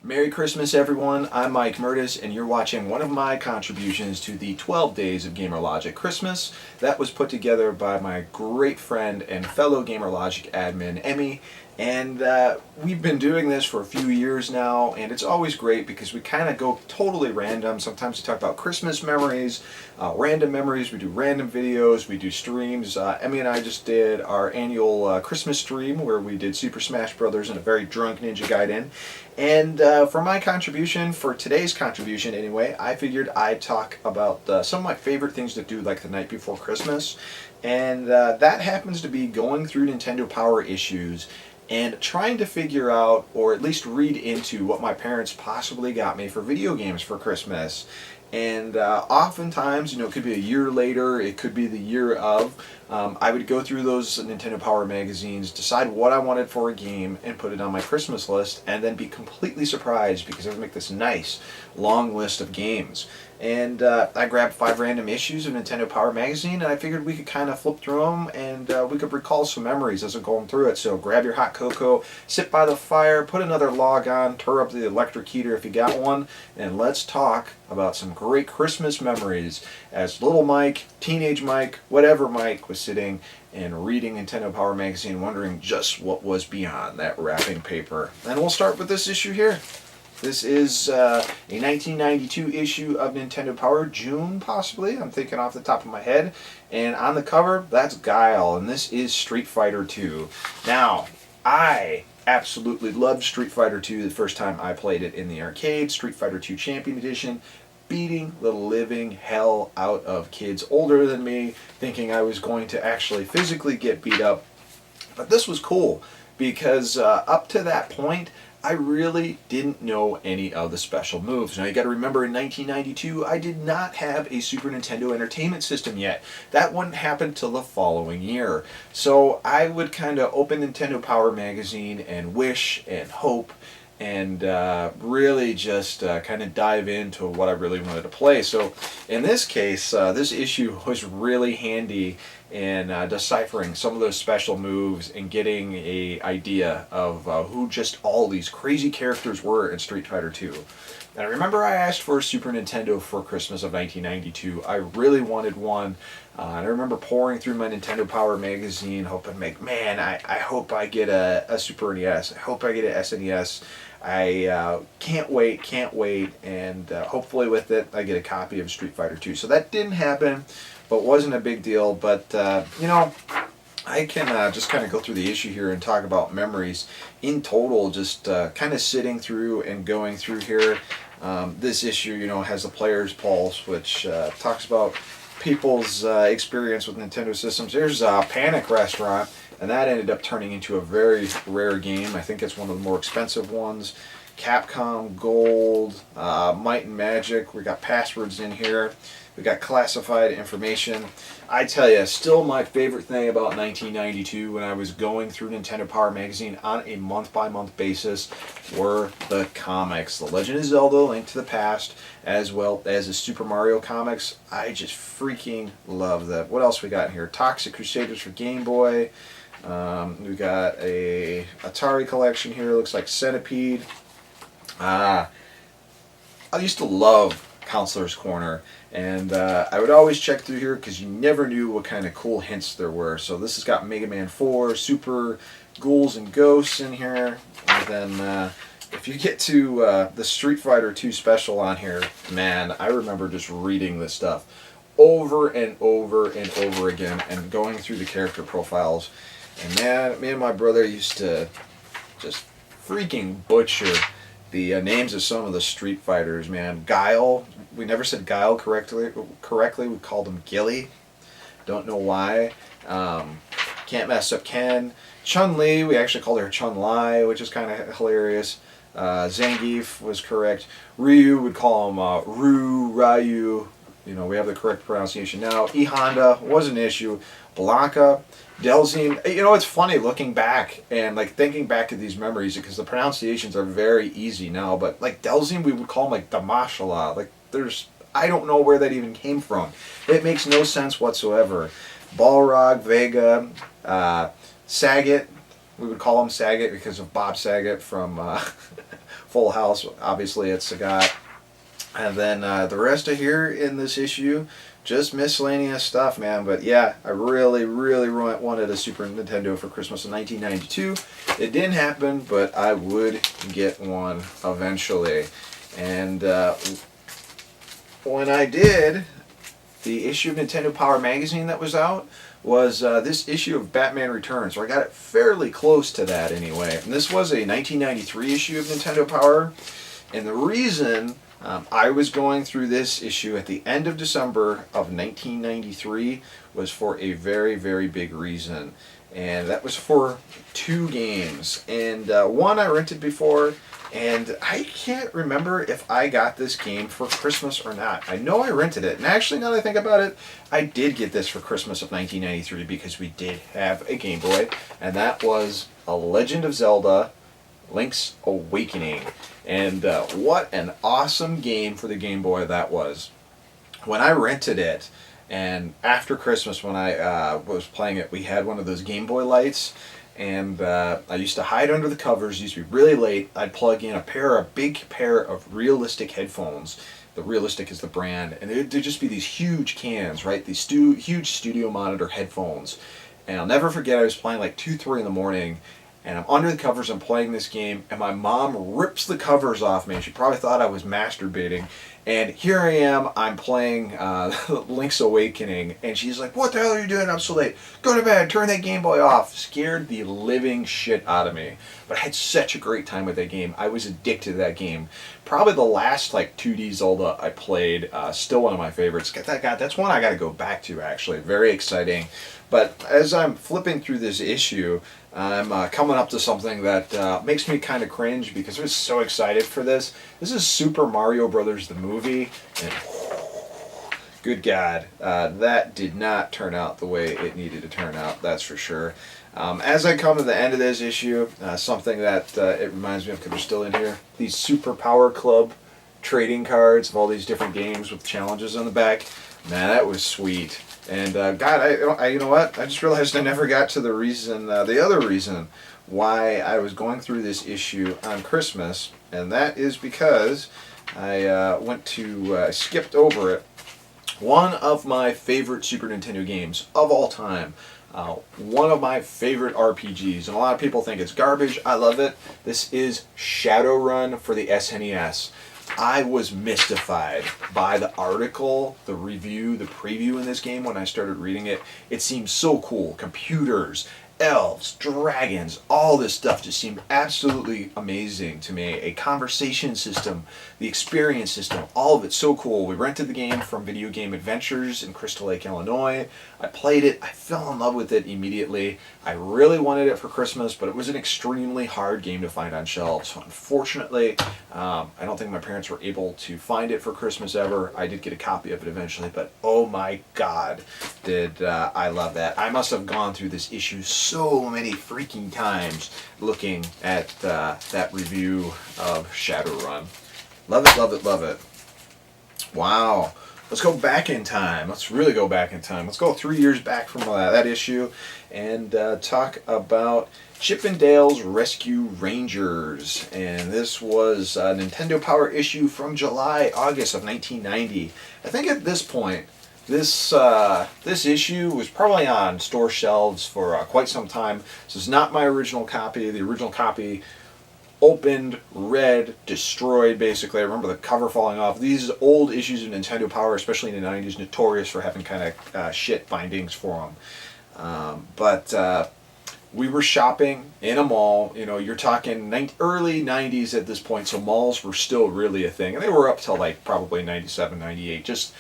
Merry Christmas, everyone. I'm Mike Murtis, and you're watching one of my contributions to the 12 Days of Gamer Logic Christmas. That was put together by my great friend and fellow Gamer Logic admin, Emmy. And we've been doing this for a few years now, and it's always great because we kind of go totally random. Sometimes we talk about Christmas memories, random memories, we do random videos, we do streams. Emmy and I just did our annual Christmas stream where we did Super Smash Brothers and a very drunk Ninja Gaiden. And for my contribution, for today's contribution anyway, I figured I'd talk about some of my favorite things to do like the night before Christmas. And that happens to be going through Nintendo Power issues and trying to figure out, or at least read into, what my parents possibly got me for video games for Christmas. And oftentimes, you know, it could be a year later, it could be the year of. I would go through those Nintendo Power magazines, decide what I wanted for a game, and put it on my Christmas list, and then be completely surprised because I would make this nice, long list of games. And I grabbed 5 random issues of Nintendo Power magazine, and I figured we could kind of flip through them, and we could recall some memories as we're going through it. So grab your hot cocoa, sit by the fire, put another log on, turn up the electric heater if you got one, and let's talk about some great Christmas memories as little Mike, teenage Mike, whatever Mike, was sitting and reading Nintendo Power magazine, wondering just what was beyond that wrapping paper. And we'll start with this issue here. This is a 1992 issue of Nintendo Power, June possibly, I'm thinking off the top of my head. And on the cover, that's Guile, and this is Street Fighter II. Now, I absolutely loved Street Fighter II the first time I played it in the arcade, Street Fighter II Champion Edition, beating the living hell out of kids older than me, thinking I was going to actually physically get beat up. But this was cool, because up to that point, I really didn't know any of the special moves. Now you got to remember, in 1992, I did not have a Super Nintendo Entertainment System yet. That wouldn't happen till the following year. So I would kind of open Nintendo Power magazine and wish and hope and really just kind of dive into what I really wanted to play. So in this case, this issue was really handy in deciphering some of those special moves and getting an idea of who just all these crazy characters were in Street Fighter II. And I remember I asked for a Super Nintendo for Christmas of 1992. I really wanted one. And I remember pouring through my Nintendo Power magazine, hoping, man, I hope I get a Super NES. I hope I get an SNES. I can't wait, and hopefully with it I get a copy of Street Fighter II. So that didn't happen, but wasn't a big deal. But you know, I can just kind of go through the issue here and talk about memories in total, just kind of sitting through and going through here. This issue, you know, has the Player's Pulse, which talks about people's experience with Nintendo systems. There's Panic Restaurant, and that ended up turning into a very rare game. I think it's one of the more expensive ones. Capcom Gold, Might and Magic. We got passwords in here. We got classified information. I tell you, still my favorite thing about 1992 when I was going through Nintendo Power magazine on a month-by-month basis were the comics. The Legend of Zelda: Link to the Past, as well as the Super Mario comics. I just freaking love that. What else we got in here? Toxic Crusaders for Game Boy. We got a Atari collection here. Looks like Centipede. I used to love Counselor's Corner, and I would always check through here because you never knew what kind of cool hints there were. So this has got Mega Man 4, Super Ghouls and Ghosts in here, and then if you get to the Street Fighter II special on here, man, I remember just reading this stuff over and over and over again and going through the character profiles. And man, me and my brother used to just freaking butcher the names of some of the Street Fighters, man. Guile, we never said Guile correctly. We called him Gilly. Don't know why. Can't mess up Ken. Chun-Li, we actually called her Chun-Li, which is kind of hilarious. Zangief was correct. Ryu, would call him Ryu. You know, we have the correct pronunciation now. E Honda was an issue. Blanca, Delzine. You know, it's funny looking back and like thinking back to these memories because the pronunciations are very easy now. But like Delzine, we would call him like Damashala. Like I don't know where that even came from. It makes no sense whatsoever. Balrog, Vega, Saget. We would call him Saget because of Bob Saget from full house. Obviously, it's got, and then the rest of here in this issue, just miscellaneous stuff, man. But yeah, I really, really wanted a Super Nintendo for Christmas in 1992. It didn't happen, but I would get one eventually. And when I did, the issue of Nintendo Power magazine that was out was this issue of Batman Returns, so I got it fairly close to that anyway. And this was a 1993 issue of Nintendo Power, and the reason I was going through this issue at the end of December of 1993 was for a very, very big reason, and that was for 2 games. And one I rented before, and I can't remember if I got this game for Christmas or not. I know I rented it, and actually now that I think about it, I did get this for Christmas of 1993 because we did have a Game Boy, and that was A Legend of Zelda Link's Awakening. And what an awesome game for the Game Boy that was. When I rented it, and after Christmas when I was playing it, we had one of those Game Boy lights, and I used to hide under the covers. It used to be really late. I'd plug in a big pair of Realistic headphones. The Realistic is the brand, and there'd just be these huge cans, right? These huge studio monitor headphones. And I'll never forget, I was playing like 2, 3 in the morning, and I'm under the covers, I'm playing this game, and my mom rips the covers off me. She probably thought I was masturbating. And here I am, I'm playing Link's Awakening, and she's like, "What the hell are you doing up so late? Go to bed, turn that Game Boy off." Scared the living shit out of me. But I had such a great time with that game. I was addicted to that game. Probably the last like 2D Zelda I played, still one of my favorites. That's one I got to go back to, actually. Very exciting. But as I'm flipping through this issue, I'm coming up to something that makes me kind of cringe because I was so excited for this. This is Super Mario Brothers the movie, and good God, that did not turn out the way it needed to turn out, that's for sure. As I come to the end of this issue, something that it reminds me of, because we're still in here, these Super Power Club trading cards of all these different games with challenges on the back. Man, that was sweet. And God, you know what? I just realized I never got to the reason, the other reason why I was going through this issue on Christmas, and that is because I skipped over it. One of my favorite Super Nintendo games of all time. One of my favorite RPGs, and a lot of people think it's garbage. I love it. This is Shadowrun for the SNES. I was mystified by the article, the review, the preview in this game when I started reading it. It seemed so cool. Computers, elves, dragons, all this stuff just seemed absolutely amazing to me. A conversation system, the experience system, all of it so cool. We rented the game from Video Game Adventures in Crystal Lake, Illinois. I played it. I fell in love with it immediately. I really wanted it for Christmas, but it was an extremely hard game to find on shelves. So unfortunately, I don't think my parents were able to find it for Christmas ever. I did get a copy of it eventually, but oh my God, did I love that. I must have gone through this issue so many freaking times looking at that review of Shadowrun. Love it, love it, love it. Wow. Let's go back in time. Let's really go back in time. Let's go 3 years back from that issue and talk about Chip 'n Dale's Rescue Rangers. And this was a Nintendo Power issue from August of 1990. I think at this point, this issue was probably on store shelves for quite some time. This is not my original copy. The original copy opened, read, destroyed, basically. I remember the cover falling off. These old issues of Nintendo Power, especially in the 90s, notorious for having kind of shit bindings for them. But we were shopping in a mall. You know, you're talking early 90s at this point, so malls were still really a thing. And they were up till like probably 97, 98. Just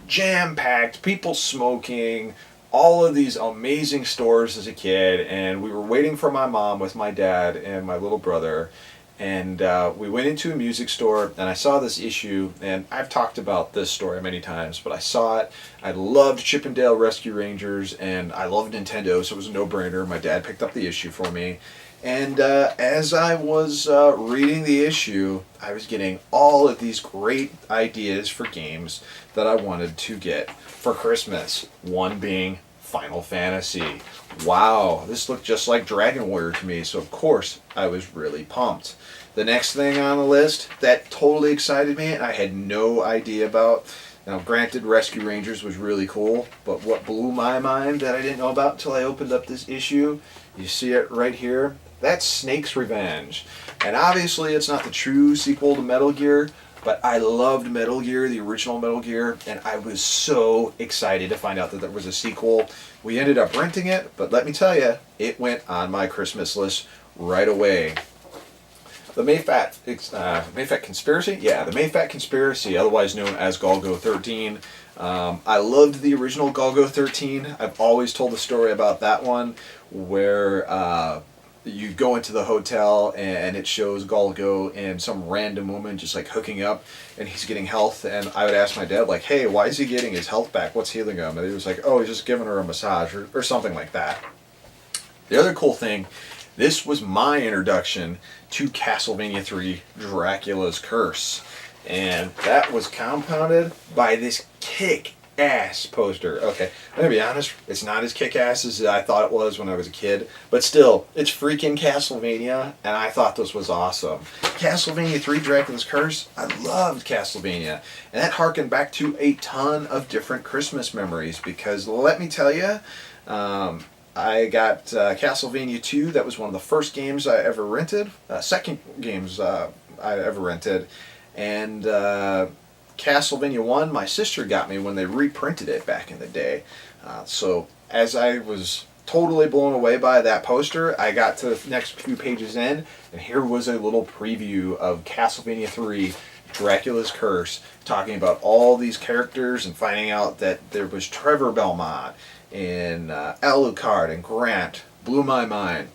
jam-packed, people smoking, all of these amazing stores as a kid, and we were waiting for my mom with my dad and my little brother, and we went into a music store, and I saw this issue, and I've talked about this story many times, but I saw it. I loved Chip 'n Dale Rescue Rangers, and I loved Nintendo, so it was a no-brainer. My dad picked up the issue for me, and as I was reading the issue, I was getting all of these great ideas for games that I wanted to get for Christmas. One being Final Fantasy. Wow, this looked just like Dragon Warrior to me, so of course I was really pumped. The next thing on the list that totally excited me and I had no idea about, now granted Rescue Rangers was really cool, but what blew my mind that I didn't know about until I opened up this issue, you see it right here, that's Snake's Revenge. And obviously it's not the true sequel to Metal Gear, but I loved Metal Gear, the original Metal Gear, and I was so excited to find out that there was a sequel. We ended up renting it, but let me tell you, it went on my Christmas list right away. The Mayfat Conspiracy? Yeah, the Mayfat Conspiracy, otherwise known as Golgo 13. I loved the original Golgo 13. I've always told the story about that one where you go into the hotel and it shows Golgo and some random woman just like hooking up and he's getting health, and I would ask my dad like, hey, why is he getting his health back? What's healing him? And he was like, oh, he's just giving her a massage or something like that. The other cool thing, this was my introduction to Castlevania 3 Dracula's Curse, and that was compounded by this kick-ass poster. Okay, I'm gonna be honest, it's not as kick-ass as I thought it was when I was a kid, but still, it's freaking Castlevania, and I thought this was awesome. Castlevania 3 Dracula's Curse, I loved Castlevania, and that harkened back to a ton of different Christmas memories, because let me tell you, I got Castlevania 2. That was one of the first games I ever rented. Second games I ever rented. And Castlevania 1, my sister got me when they reprinted it back in the day. So as I was totally blown away by that poster, I got to the next few pages in, and here was a little preview of Castlevania 3 Dracula's Curse, talking about all these characters and finding out that there was Trevor Belmont and Alucard and Grant. Blew my mind.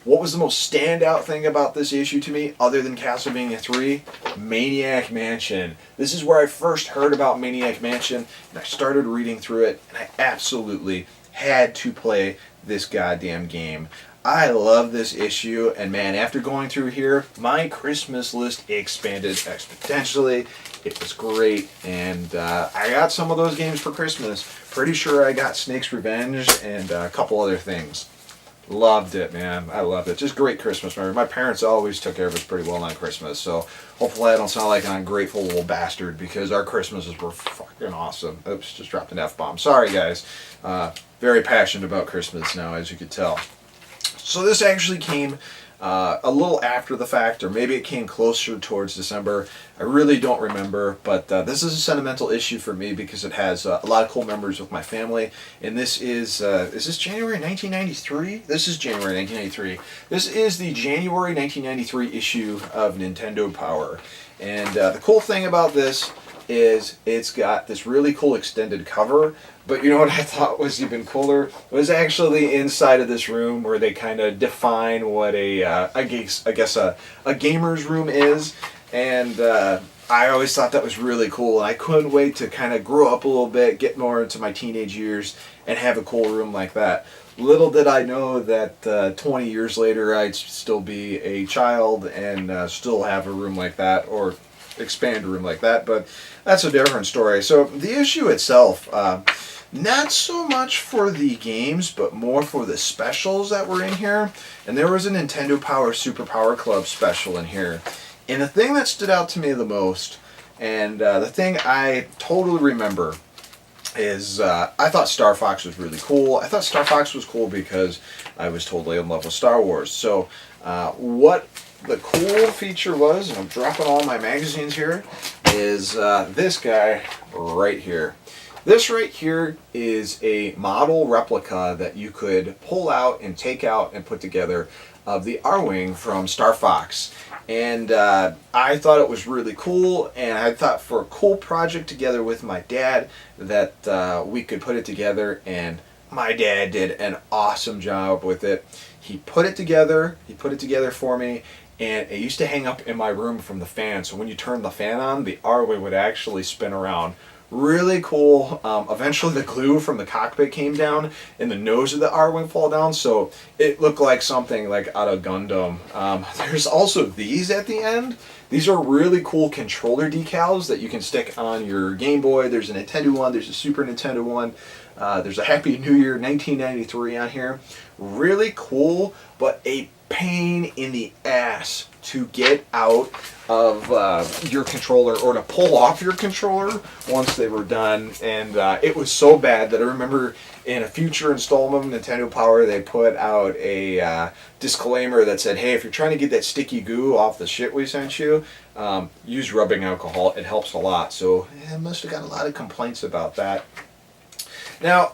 What was the most standout thing about this issue to me, other than Castlevania 3? Maniac Mansion. This is where I first heard about Maniac Mansion, and I started reading through it, and I absolutely had to play this goddamn game. I love this issue, and man, after going through here, my Christmas list expanded exponentially. It was great, and I got some of those games for Christmas. Pretty sure I got Snake's Revenge and a couple other things. Loved it, man. I loved it. Just great Christmas memory. My parents always took care of us pretty well on Christmas, so hopefully I don't sound like an ungrateful little bastard, because our Christmases were fucking awesome. Oops, just dropped an F-bomb. Sorry, guys. Very passionate about Christmas now, as you could tell. So this actually came a little after the fact, or maybe it came closer towards December. I really don't remember, but this is a sentimental issue for me because it has a lot of cool memories with my family. And this is this January 1993? This is January 1993. This is the January 1993 issue of Nintendo Power. And the cool thing about this is it's got this really cool extended cover, but you know what I thought was even cooler? It was actually inside of this room where they kind of define what I guess a gamer's room is, and I always thought that was really cool, and I couldn't wait to kind of grow up a little bit, get more into my teenage years, and have a cool room like that. Little did I know that 20 years later I'd still be a child and still have a room like that, or expand a room like that, but that's a different story. So the issue itself, not so much for the games, but more for the specials that were in here. And there was a Nintendo Power Super Power Club special in here. And the thing that stood out to me the most, and the thing I totally remember, is I thought Star Fox was really cool. I thought Star Fox was cool because I was totally in love with Star Wars. So what the cool feature was, and I'm dropping all my magazines here, is this guy right here. This right here is a model replica that you could pull out and take out and put together of the R-Wing from Star Fox. And I thought it was really cool, and I thought for a cool project together with my dad that we could put it together, and my dad did an awesome job with it. He put it together for me, and it used to hang up in my room from the fan, so when you turn the fan on, the R-Wing would actually spin around Really cool. Eventually the glue from the cockpit came down and the nose of the R-Wing fall down, so it looked like something like out of Gundam. There's also these at the end. These are really cool controller decals that you can stick on your Game Boy. There's a Nintendo one, there's a Super Nintendo one. There's a Happy New Year 1993 on here. Really cool, but a pain in the ass to get out of your controller or to pull off your controller once they were done. And it was so bad that I remember in a future installment of Nintendo Power they put out a disclaimer that said, hey, if you're trying to get that sticky goo off the shit we sent you, use rubbing alcohol. It helps a lot. So I must have got a lot of complaints about that. Now,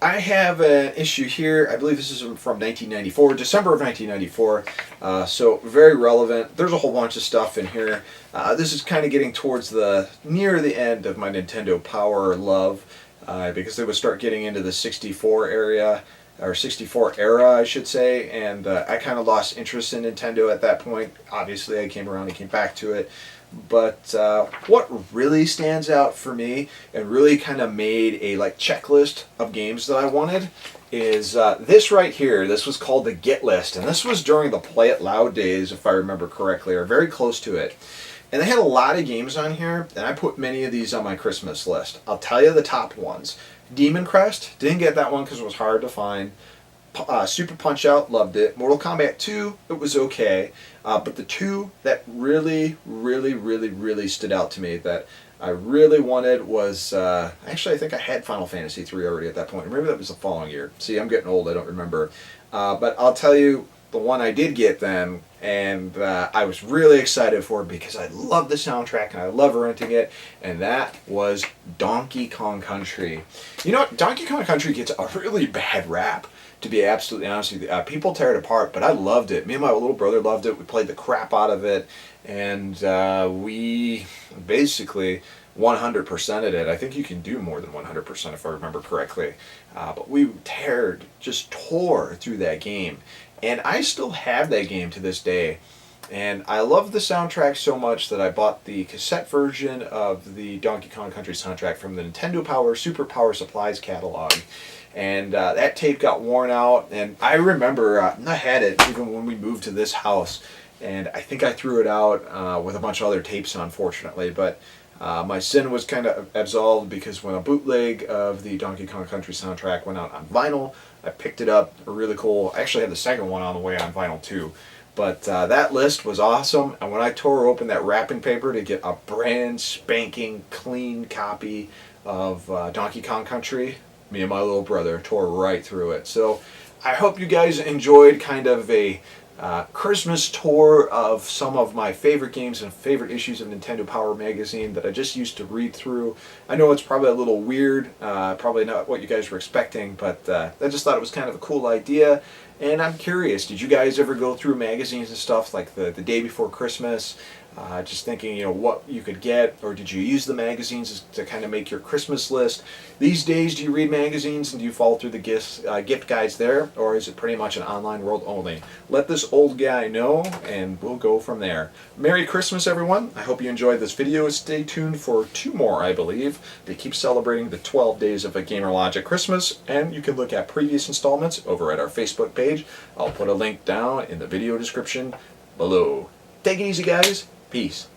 I have an issue here. I believe this is from 1994, December of 1994, so very relevant. There's a whole bunch of stuff in here. This is kind of getting towards near the end of my Nintendo Power love, because they would start getting into the 64 area, or 64 era, I should say, and I kind of lost interest in Nintendo at that point. Obviously, I came around and came back to it. But what really stands out for me and really kind of made a checklist of games that I wanted is this right here. This was called the Get List, and this was during the Play It Loud days, if I remember correctly, or very close to it. And they had a lot of games on here, and I put many of these on my Christmas list. I'll tell you the top ones. Demon Crest, didn't get that one because it was hard to find. Super Punch-Out, loved it. Mortal Kombat 2, it was okay. But the two that really stood out to me that I really wanted was, actually I think I had Final Fantasy 3 already at that point. Maybe that was the following year. See, I'm getting old, I don't remember. But I'll tell you the one I did get then, and I was really excited for it because I love the soundtrack and I love renting it, and that was Donkey Kong Country. You know what? Donkey Kong Country gets a really bad rap, to be absolutely honest with you. People tear it apart, but I loved it. Me and my little brother loved it. We played the crap out of it, and we basically 100%ed it. I think you can do more than 100% if I remember correctly. But we just tore through that game. And I still have that game to this day. And I love the soundtrack so much that I bought the cassette version of the Donkey Kong Country soundtrack from the Nintendo Power Super Power Supplies catalog. And that tape got worn out, and I remember I had it even when we moved to this house, and I think I threw it out with a bunch of other tapes, unfortunately, but my sin was kind of absolved because when a bootleg of the Donkey Kong Country soundtrack went out on vinyl, I picked it up. Really cool. I actually had the second one on the way on vinyl too. But that list was awesome, and when I tore open that wrapping paper to get a brand spanking clean copy of Donkey Kong Country, me and my little brother tore right through it. So I hope you guys enjoyed kind of a Christmas tour of some of my favorite games and favorite issues of Nintendo Power magazine that I just used to read through. I know it's probably a little weird, probably not what you guys were expecting, but I just thought it was kind of a cool idea. And I'm curious, did you guys ever go through magazines and stuff like the day before Christmas? Just thinking, what you could get, or did you use the magazines to kind of make your Christmas list? These days, do you read magazines and do you follow through the gift guides there, or is it pretty much an online world only? Let this old guy know, and we'll go from there. Merry Christmas, everyone. I hope you enjoyed this video. Stay tuned for 2 more, I believe. They keep celebrating the 12 days of a Gamer Logic Christmas, and you can look at previous installments over at our Facebook page. I'll put a link down in the video description below. Take it easy, guys. Peace.